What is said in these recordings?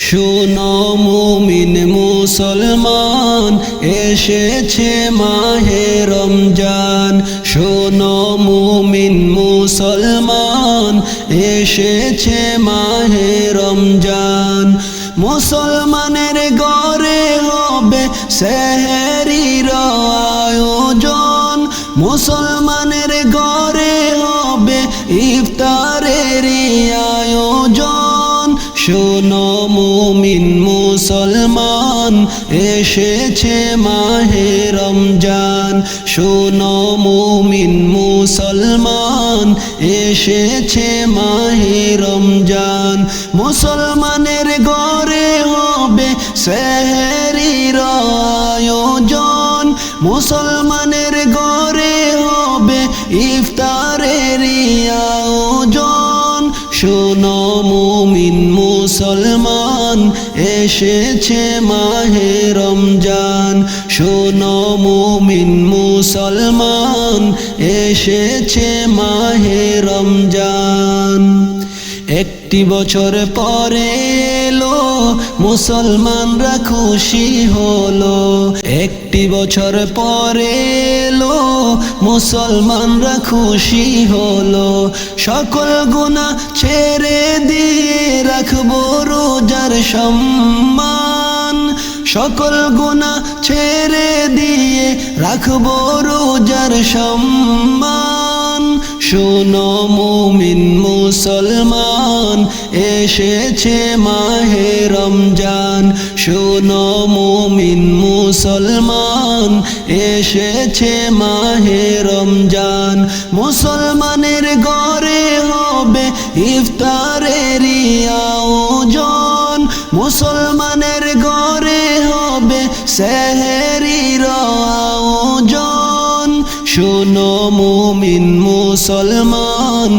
শোনো মুমিন মুসলমান, এসেছে মাহে রমজান। শোনো মুমিন মুসলমান, এসেছে মাহে রমজান। মুসলমানের ঘরে হবে সেহরির আয়োজন, মুসলমানের ঘরে হবে ইফতারের আয়োজন। শোনো মুমিন মুসলমান, এসেছে মাহে রমজান। শোনো মুমিন মুসলমান, এসেছে মাহে রমজান। মুসলমানের ঘরে হবে সেহরির আয়োজন, মুসলমানের ঘরে হবে ইফতারের আয়োজন। শোনো মুমিন মুসলমান, এসেছে মাহে রমজান। শোনো মুমিন মুসলমান, এসেছে মাহে রমজান। একটি বছর পরে এলো, মুসলমানরা খুশি হলো। একটি বছর পরে এলো, মুসলমানরা খুশি হলো। সকল গুনাহ ছেড়ে দিয়ে রাখবো রোজার সম্মান, সকল গুনাহ ছেড়ে দিয়ে রাখবো রোজার সম্মান। শোনো মুমিন মুসলমান, এসেছে মাহে রমজান। শোনো মুমিন মুসলমান, এসেছে মাহে রমজান। মুসলমানের ঘরে হবে ইফতারের আয়োজন, মুসলমানের ঘরে হবে সেহরির আয়োজন। শোনো মুমিন মুসলমান,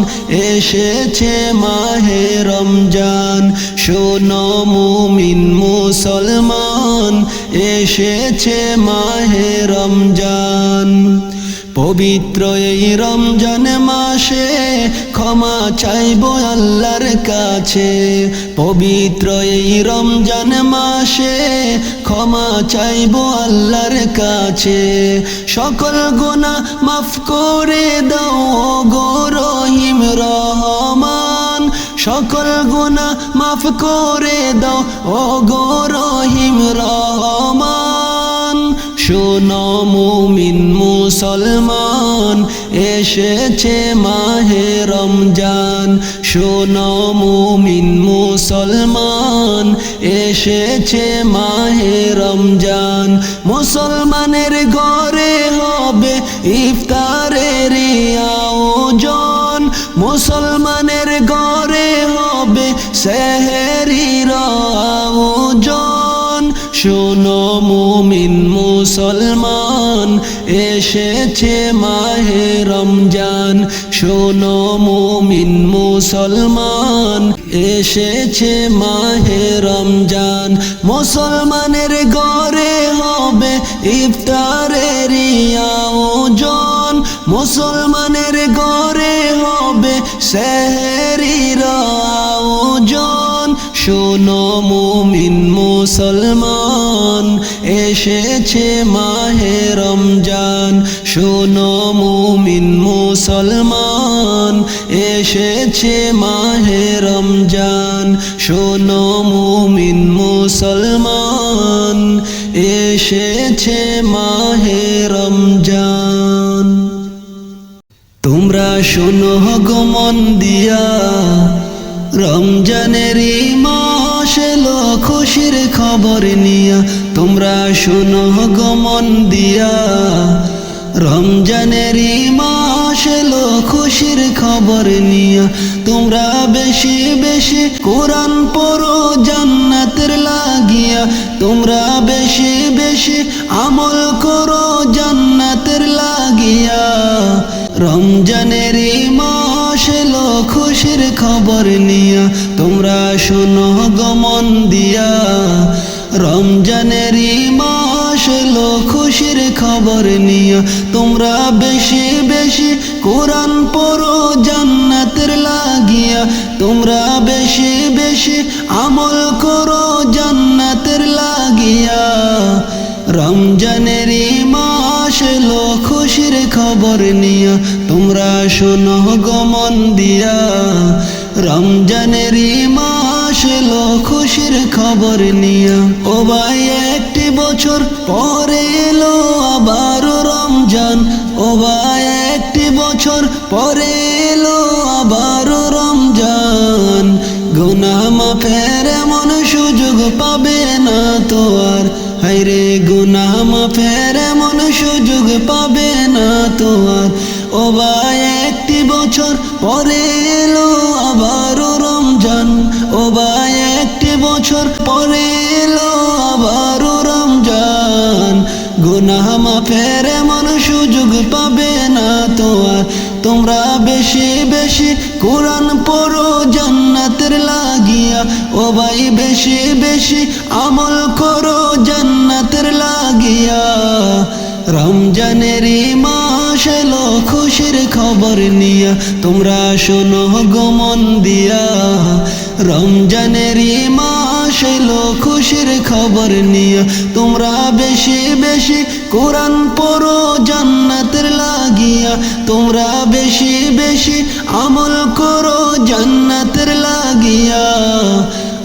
এসেছে মাহে রমজান। শোনো মুমিন মুসলমান, এসেছে মাহে রমজান। পবিত্র এই রমজান মাসে ক্ষমা চাইবো আল্লাহর কাছে। পবিত্র এই রমজান মাসে ক্ষমা চাইবো আল্লাহর কাছে। সকল গুনাহ মাফ করে দাও গো রহিম রহমান, সকল গুনাহ মাফ করে দাও ও গো রহিম রহমান। শোনো মুমিন মুসলমান, এসেছে মাহে রমজান। শোনো মুমিন মুসলমান, এসেছে মাহে রমজান। মুসলমানের ঘরে হবে ইফতারের আয়োজন, মুসলমানের ঘরে হবে সেহরির আয়োজন। শোনো মুমিন মুসলমান, এসেছে মাহে রমজান। শোনো মুমিন মুসলমান, এসেছে মাহে রমজান। মুসলমানের ঘরে হবে ইফতারের আয়োজন, মুসলমানের ঘরে হবে সেহরির আয়োজন। শোনো মুমিন মুসলমান, এসেছে মাহে রমজান। শোনো মুমিন মুসলমান, এসেছে মাহে রমজান। শোনো মুমিন মুসলমান, এসেছে মাহে রমজান। তোমরা শোনো গো মন দিয়া, রমজানেরই মাস এলো খুশির খবর নিয়া। তোমরা শোনো গো মন দিয়া, রমজানেরই মাস এলো খুশির খবর নিয়া। তোমরা বেশি বেশি কোরআন পড়ো জান্নাতের লাগিয়া, তোমরা বেশি বেশি আমল করো জান্নাতের লাগিয়া। রমজানেরই মাস এলো খুশির খবর নিয়া। তোমরা শোনো গো মন দিয়া, রমজানেরই মাস এলো খুশির খবর নিয়া। তোমরা বেশি বেশি কোরআন পড়ো জান্নাতের লাগিয়া, তোমরা বেশি বেশি আমল করো লাগিয়া রমজানের মাস এলো খুশির খবর নিয়া তোমরা শোনো গো মন দিয়া রমজানের মাস এলো খুশির খবর নিয়া ও ভাই একটি বছর পরে এলো আবার রমজান ও ভাই একটি বছর পরে এলো আবার রমজান গুনাহ মাফের এমন সুযোগ পাবে না তো আর হায়রে গুনাহ মাফের এমন সুযোগ পাবে না তো আর ও ভাই একটি বছর পরে এলো আবার রমজান ও ভাই একটি বছর পরে এলো আবার রমজান গুনাহ মাফের এমন সুযোগ পাবে না তো আর তোমরা বেশি বেশি কোরআন পড়ো জান্নাতের লাগিয়া ও ভাই বেশি বেশি আমল করো জান্নাতের লাগিয়া রমজানের মাস এলো খুশির খবর নিয়া তোমরা শোনো গো মন দিয়া রমজানের মাস এলো খুশির খবর নিয়া তোমরা বেশি বেশি কোরআন পড়ো জান্নাতের লাগিয়া তোমরা বেশি বেশি আমল করো জান্নাতের লাগিয়া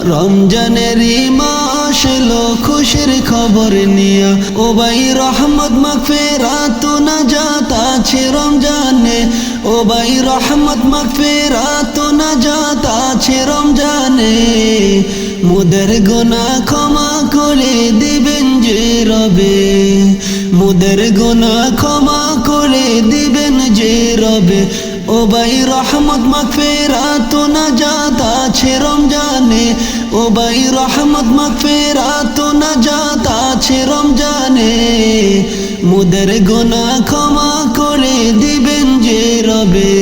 রমজানের মাস এলো খুশির খবর নিয়া ও ভাই রহমত মাগফিরাত নাজাত আছে রমজানে ও ভাই রহমত মাগফিরাত নাজাত আছে রমজানে মোদের গুনাহ ক্ষমা করে দিবেন যে রবে মোদের গুনাহ ক্ষমা করে দিবেন যে রবে ও ভাই রহমত মাগফিরাত নাজাত আছে রমজানে ও ভাই রহমত মাগফিরাত নাজাত আছে রমজানে মোদের গুনাহ ক্ষমা করে দিবেন যে রবে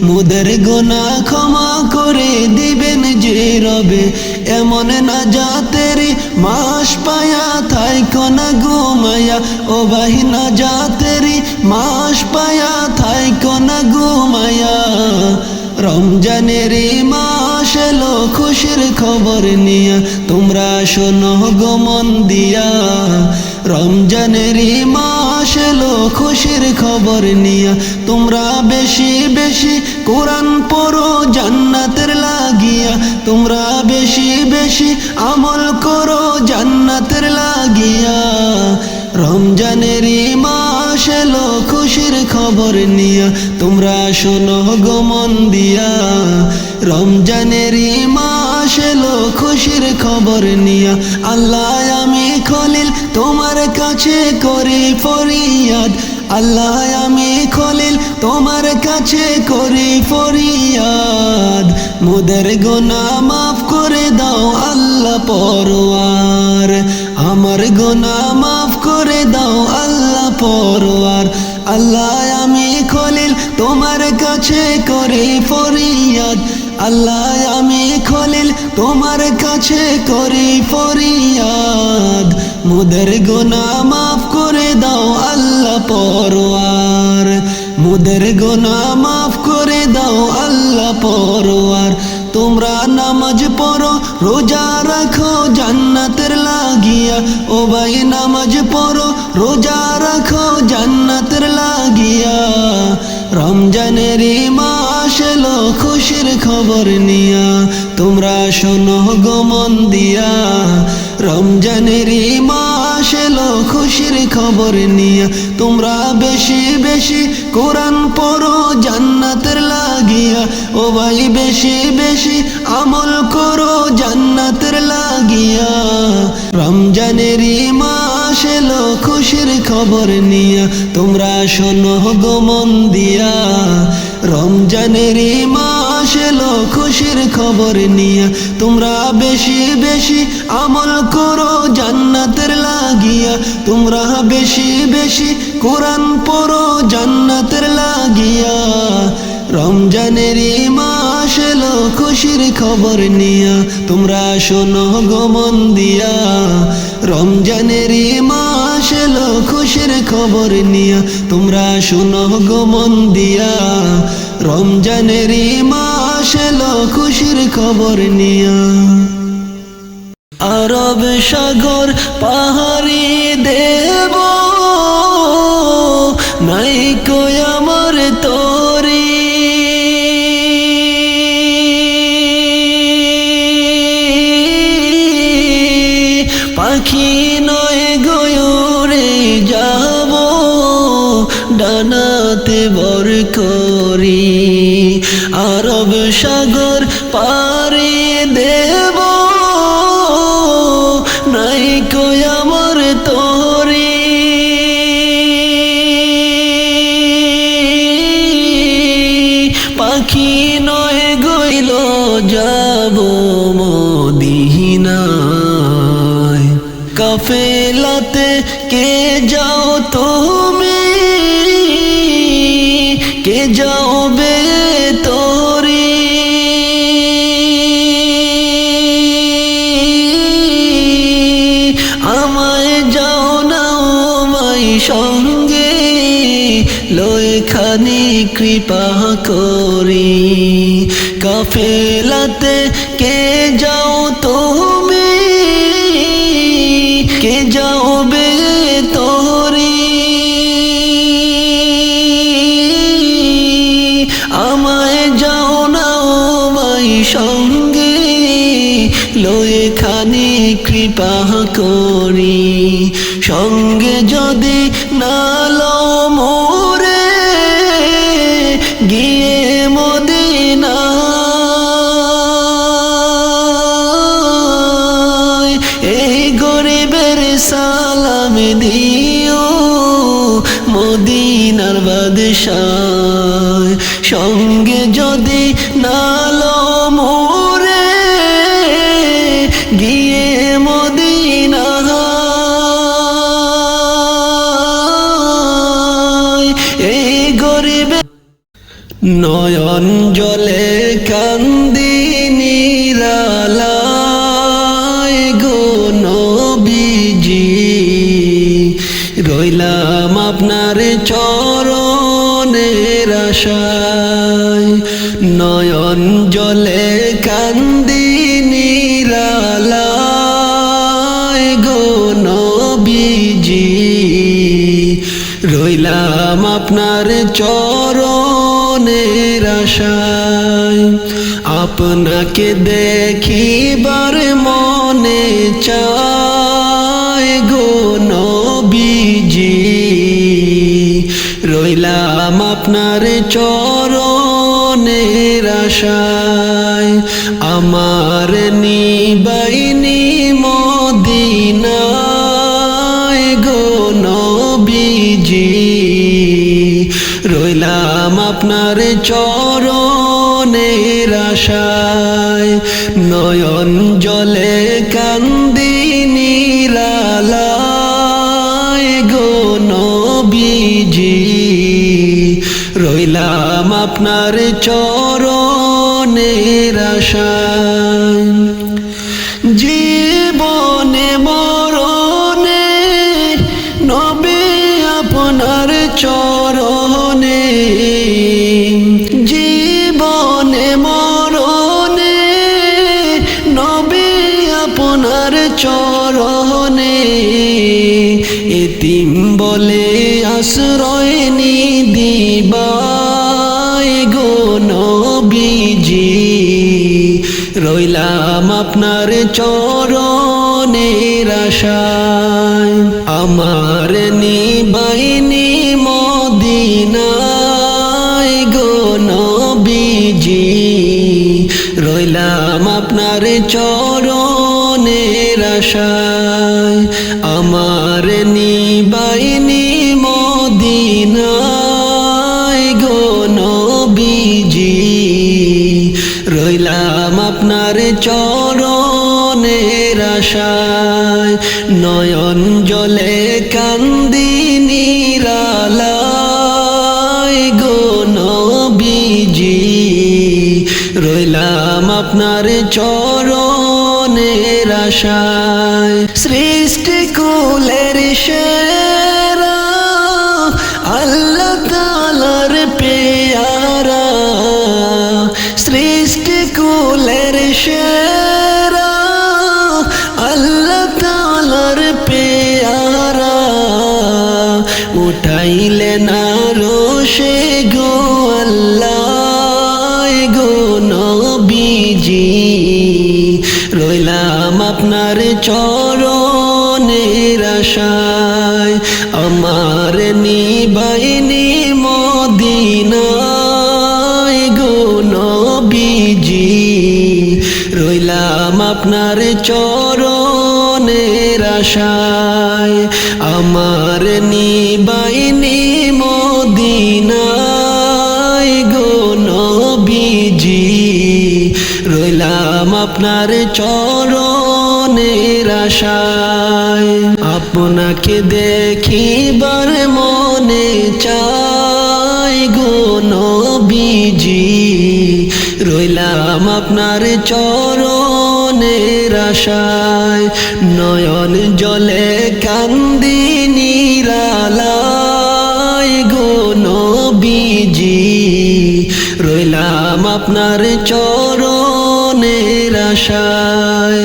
মোদের গুনাহ ক্ষমা করে দিবেন যে রবে এমন নাজাতের মাস পায়া থাইকো না ঘুমায়া ও ভাই নাজাতের মাস পায়া থাইকো না ঘুমায়া রমজানের মাস এলো খুশির খবর নিয়া তোমরা শোনো গো মন দিয়া রমজানের মাস এলো খুশির খবর নিয়া তোমরা বেশি বেশি কোরআন পড়ো জান্নাতের লাগিয়া তোমরা বেশি বেশি আমল করো জান্নাতের লাগিয়া রমজানের মাস এলো খুশির খবর নিয়া তোমরা শোনো গো মন দিয়া রমজানের মাস এলো খুশির খবর নিয়া আল্লাহ আমি খলিল তোমার কাছে করি ফরিয়াদ আল্লাহ আমি খলিল তোমার কাছে করি ফরিয়াদ মোদের গুনাহ মাফ করে দাও আল্লাহ পরওয়ার আমার গুনাহ মাফ করে দাও আল্লাহ পরওয়ার আল্লাহ আমি খলিল তোমার কাছে করি ফরিয়াদ আল্লাহ আমি খলিল তোমার কাছে করি ফরিয়াদ মোদের গুনাহ মাফ করে দাও আল্লাহ পরওয়ার মোদের গুনাহ মাফ করে দাও আল্লাহ পরওয়ার তোমরা নামাজ পড়ো রোজা রাখো জান্নাতের লাগিয়া ও ভাই নামাজ পড়ো রোজা রাখো জান্নাতের লাগিয়া রমজানের মাস এলো খুশির খবর নিয়া তোমরা শোনো গো মন দিয়া রমজানের মাস এলো খুশির খবর নিয়া তোমরা বেশি বেশি কোরআন পড়ো জান্নাতের লাগিয়া ও ভাই বেশি বেশি আমল করো জান্নাতের লাগিয়া রমজানের মাস এলো খুশির খবর নিয়া তোমরা শোনো গো মন দিয়া রমজানের মাস এলো খুশির খবর নিয়া তোমরা বেশি বেশি আমল করো জান্নাতের লাগিয়া তোমরা বেশি বেশি কোরআন পড়ো জান্নাতের লাগিয়া রমজানের মাস এলো খুশির খবর নিয়া তোমরা শোনো গো মন দিয়া রমজানের মাস এলো খুশির খবর নিয়া তোমরা শোনো গো মন দিয়া রমজানের মাস এলো খুশির খবর নিয়া আরব সাগর পাহাড়ি দেব নাই কই আমার তরি পাখি নয় গয়ুরে যাব ডানাতে বর করি আরব সাগর পাড়ি দেব নাই কই আমার তরি পাখি নয় গইল যাব মদিনায় কাফেলাতে কে যাও তুমি কে যাও বে তোরি আমায় যাও না মাই সঙ্গে লয় খানি কৃপা করি কাফেলাতে কে যাও তুমি কে যাও বে তোরি আমায় যাও না মাই সঙ্গে লয়ে খানি কৃপা করি সঙ্গে যদি না লও মোরে গিয়ে মদিনা এই গরিবের সালাম দিও মদিনার বাদশাহ সঙ্গে যদি না লও মোরে গিয়ে মদিনা এই গরিবে নয়ন জলে কান্দি নিরালায় গো নবীজি রইলাম আপনার চরণের আশায় নয়ন জলে কান্দি নিরালায় গো নবীজি রইলাম আপনার চরণের আশায় আপনাকে দেখিবার মনে চায় গো নবীজি রইলাম আপনার চরণের আশায় আমার নিবাইনি মদিনায় গো নবীজি রইলাম আপনার চরণের আশায় নয়ন জলে কান্দি নিরালায় গো নবীজি রইলাম আপনার চরণের আশায় জীবনে মরণে নবী আপনার চরণে জীবনে মরণে নবী আপনার চরণে এতিম বলে আশ্রয় নিদিবায় গো নবীজি রইলাম আপনার চরণের আশায় আমার নিবাইনি মদিনায় গো নবীজি রইলাম আপনার চরণের আশায় আমার নিবাইনি মদিনায় গো নবীজি রইলাম আপনার চরণের আশায় নয়ন জলে কান্দি নিরালায় গো নবীজি রইলাম আপনার চরণের আশায় সৃষ্টি কুলের সেরা আল্লাহ তাআলার পেয়ারা সৃষ্টি কুলের সেরা আল্লাহ উঠাইলে না রোষে গো আল্লাহ গো নবীজি রইলাম আপনার চরণের আশায় আমার নিবাইনি মদিনায় গো নবীজি রইলাম আপনার চরণের আশায় আমার নিবাইনি মদিনায় গো নবীজি রইলাম আপনার চরণের আশায় আপনাকে দেখিবার মনে চাই গো নবীজি রইলাম আপনার চরণের আশায় নয়ন জলে কান্দি নিরালায় গো নবীজি রইলাম আপনার চরণের আশায়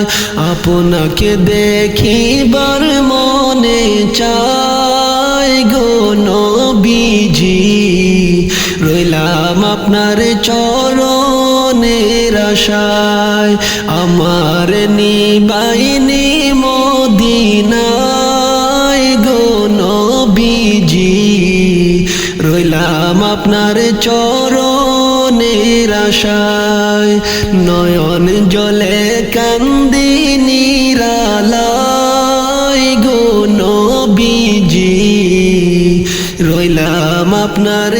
আপনাকে দেখিবার মনে চাই গো নবীজি রইলাম আপনার চরণের আশায় আমার নিবাইনি মদিনায় গো নবীজি রইলাম আপনার চরণের আশায় নয়ন জলে কান্দি নিরালায় গো নবীজি রইলাম আপনার